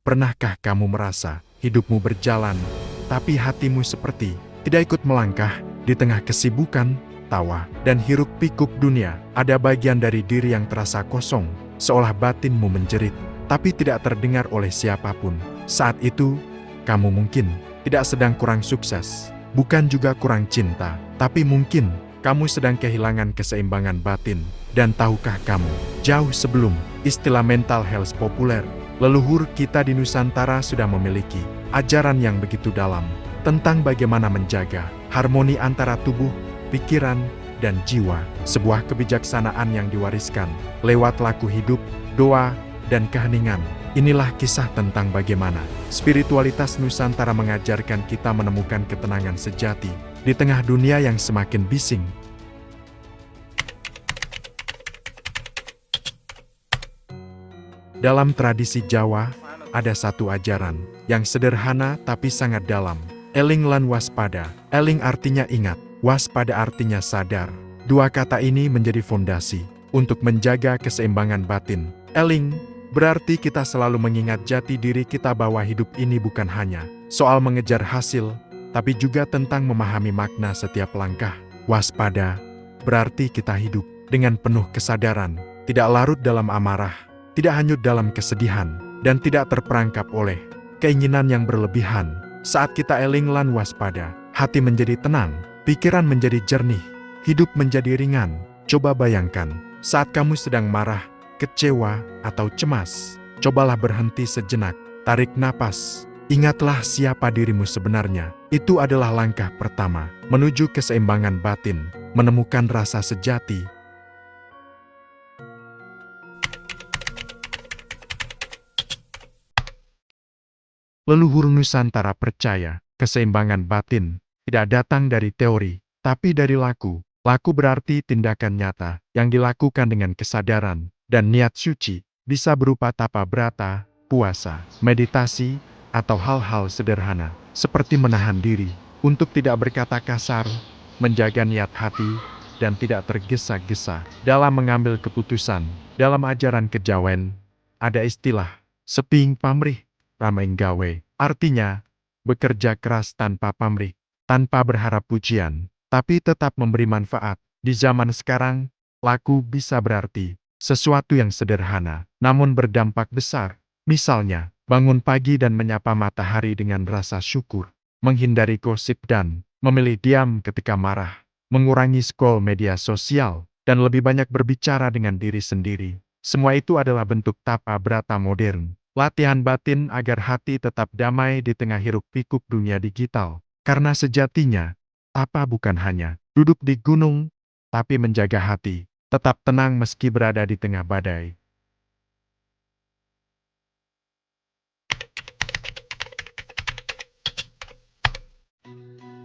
Pernahkah kamu merasa hidupmu berjalan, tapi hatimu seperti tidak ikut melangkah di tengah kesibukan, tawa, dan hiruk-pikuk dunia? Ada bagian dari diri yang terasa kosong, seolah batinmu menjerit, tapi tidak terdengar oleh siapapun. Saat itu, kamu mungkin tidak sedang kurang sukses, bukan juga kurang cinta, tapi mungkin kamu sedang kehilangan keseimbangan batin. Dan tahukah kamu, jauh sebelum istilah mental health populer, leluhur kita di Nusantara sudah memiliki ajaran yang begitu dalam tentang bagaimana menjaga harmoni antara tubuh, pikiran, dan jiwa. Sebuah kebijaksanaan yang diwariskan lewat laku hidup, doa, dan keheningan. Inilah kisah tentang bagaimana spiritualitas Nusantara mengajarkan kita menemukan ketenangan sejati di tengah dunia yang semakin bising. Dalam tradisi Jawa, ada satu ajaran yang sederhana tapi sangat dalam. Eling lan waspada. Eling artinya ingat, waspada artinya sadar. Dua kata ini menjadi fondasi untuk menjaga keseimbangan batin. Eling berarti kita selalu mengingat jati diri kita bahwa hidup ini bukan hanya soal mengejar hasil, tapi juga tentang memahami makna setiap langkah. Waspada berarti kita hidup dengan penuh kesadaran, tidak larut dalam amarah, tidak hanyut dalam kesedihan, dan tidak terperangkap oleh keinginan yang berlebihan. Saat kita eling lan waspada, hati menjadi tenang, pikiran menjadi jernih, hidup menjadi ringan. Coba bayangkan, saat kamu sedang marah, kecewa, atau cemas, cobalah berhenti sejenak, tarik napas. Ingatlah siapa dirimu sebenarnya. Itu adalah langkah pertama menuju keseimbangan batin, menemukan rasa sejati. Leluhur Nusantara percaya, keseimbangan batin tidak datang dari teori, tapi dari laku. Laku berarti tindakan nyata yang dilakukan dengan kesadaran dan niat suci, bisa berupa tapa brata, puasa, meditasi, atau hal-hal sederhana, seperti menahan diri untuk tidak berkata kasar, menjaga niat hati, dan tidak tergesa-gesa dalam mengambil keputusan. Dalam ajaran kejawen, ada istilah, seping pamrih, rameng gawe, artinya, bekerja keras tanpa pamrih, tanpa berharap pujian, tapi tetap memberi manfaat. Di zaman sekarang, laku bisa berarti sesuatu yang sederhana, namun berdampak besar. Misalnya, bangun pagi dan menyapa matahari dengan rasa syukur, menghindari gosip dan memilih diam ketika marah, mengurangi scroll media sosial, dan lebih banyak berbicara dengan diri sendiri. Semua itu adalah bentuk tapa brata modern. Latihan batin agar hati tetap damai di tengah hiruk-pikuk dunia digital. Karena sejatinya, tapa bukan hanya duduk di gunung, tapi menjaga hati tetap tenang meski berada di tengah badai.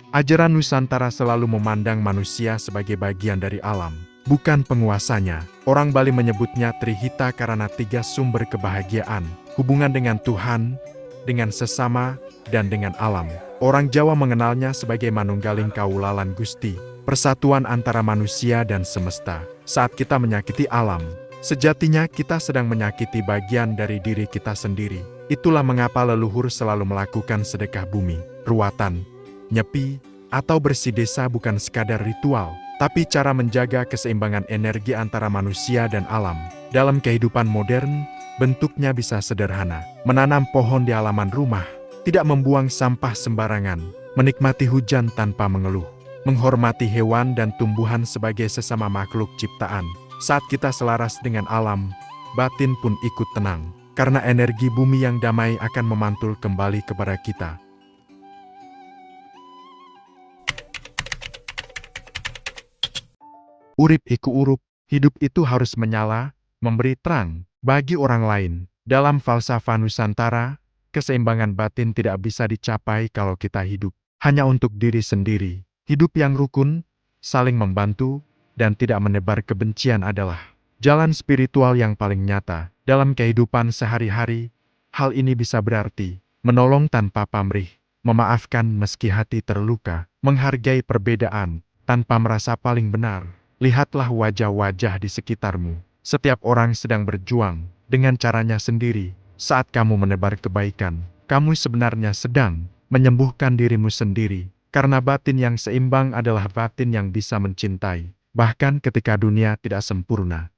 Ajaran Nusantara selalu memandang manusia sebagai bagian dari alam, bukan penguasanya. Orang Bali menyebutnya Trihita karena tiga sumber kebahagiaan, hubungan dengan Tuhan, dengan sesama, dan dengan alam. Orang Jawa mengenalnya sebagai Manunggaling Kaulalan Gusti, persatuan antara manusia dan semesta. Saat kita menyakiti alam, sejatinya kita sedang menyakiti bagian dari diri kita sendiri. Itulah mengapa leluhur selalu melakukan sedekah bumi, ruatan, nyepi, atau bersih desa bukan sekadar ritual, tapi cara menjaga keseimbangan energi antara manusia dan alam. Dalam kehidupan modern, bentuknya bisa sederhana. Menanam pohon di halaman rumah, tidak membuang sampah sembarangan, menikmati hujan tanpa mengeluh, menghormati hewan dan tumbuhan sebagai sesama makhluk ciptaan. Saat kita selaras dengan alam, batin pun ikut tenang, karena energi bumi yang damai akan memantul kembali kepada kita. Urip iku urup, hidup itu harus menyala, memberi terang bagi orang lain. Dalam falsafah Nusantara, keseimbangan batin tidak bisa dicapai kalau kita hidup hanya untuk diri sendiri. Hidup yang rukun, saling membantu, dan tidak menebar kebencian adalah jalan spiritual yang paling nyata. Dalam kehidupan sehari-hari, hal ini bisa berarti menolong tanpa pamrih, memaafkan meski hati terluka, menghargai perbedaan tanpa merasa paling benar. Lihatlah wajah-wajah di sekitarmu. Setiap orang sedang berjuang dengan caranya sendiri. Saat kamu menebar kebaikan, kamu sebenarnya sedang menyembuhkan dirimu sendiri, karena batin yang seimbang adalah batin yang bisa mencintai, bahkan ketika dunia tidak sempurna.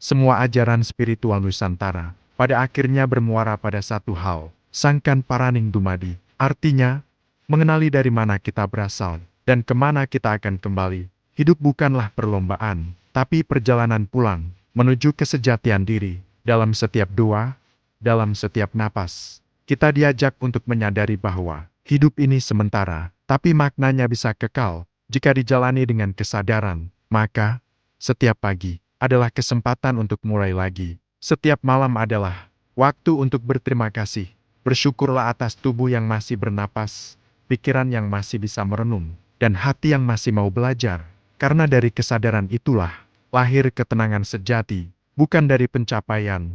Semua ajaran spiritual Nusantara pada akhirnya bermuara pada satu hal, Sangkan Paraning Dumadi. Artinya, mengenali dari mana kita berasal dan kemana kita akan kembali. Hidup bukanlah perlombaan, tapi perjalanan pulang menuju kesejatian diri. Dalam setiap doa, dalam setiap napas, kita diajak untuk menyadari bahwa hidup ini sementara, tapi maknanya bisa kekal jika dijalani dengan kesadaran. Maka, setiap pagi adalah kesempatan untuk mulai lagi. Setiap malam adalah waktu untuk berterima kasih. Bersyukurlah atas tubuh yang masih bernapas, pikiran yang masih bisa merenung, dan hati yang masih mau belajar. Karena dari kesadaran itulah lahir ketenangan sejati, bukan dari pencapaian,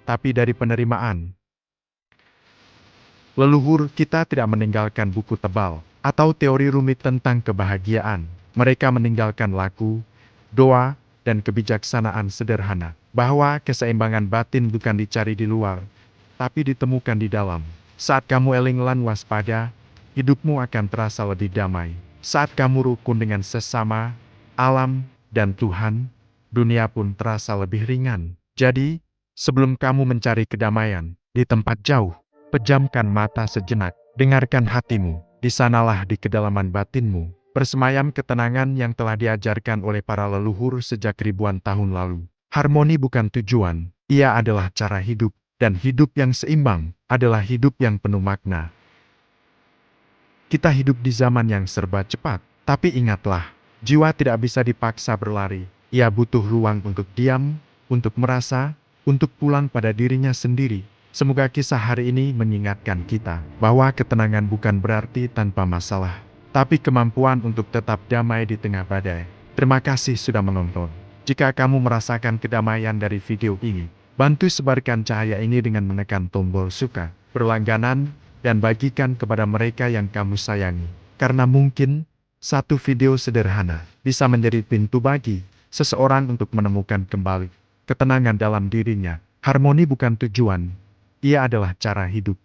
tapi dari penerimaan. Leluhur kita tidak meninggalkan buku tebal atau teori rumit tentang kebahagiaan. Mereka meninggalkan laku, doa, dan kebijaksanaan sederhana, bahwa keseimbangan batin bukan dicari di luar, tapi ditemukan di dalam. Saat kamu elinglan waspada, hidupmu akan terasa lebih damai. Saat kamu rukun dengan sesama, alam, dan Tuhan, dunia pun terasa lebih ringan. Jadi, sebelum kamu mencari kedamaian di tempat jauh, pejamkan mata sejenak, dengarkan hatimu. Di sanalah di kedalaman batinmu bersemayam ketenangan yang telah diajarkan oleh para leluhur sejak ribuan tahun lalu. Harmoni bukan tujuan, ia adalah cara hidup, dan hidup yang seimbang adalah hidup yang penuh makna. Kita hidup di zaman yang serba cepat, tapi ingatlah, jiwa tidak bisa dipaksa berlari. Ia butuh ruang untuk diam, untuk merasa, untuk pulang pada dirinya sendiri. Semoga kisah hari ini mengingatkan kita bahwa ketenangan bukan berarti tanpa masalah, tapi kemampuan untuk tetap damai di tengah badai. Terima kasih sudah menonton. Jika kamu merasakan kedamaian dari video ini, bantu sebarkan cahaya ini dengan menekan tombol suka, berlangganan, dan bagikan kepada mereka yang kamu sayangi. Karena mungkin, satu video sederhana bisa menjadi pintu bagi seseorang untuk menemukan kembali ketenangan dalam dirinya. Harmoni bukan tujuan, ia adalah cara hidup.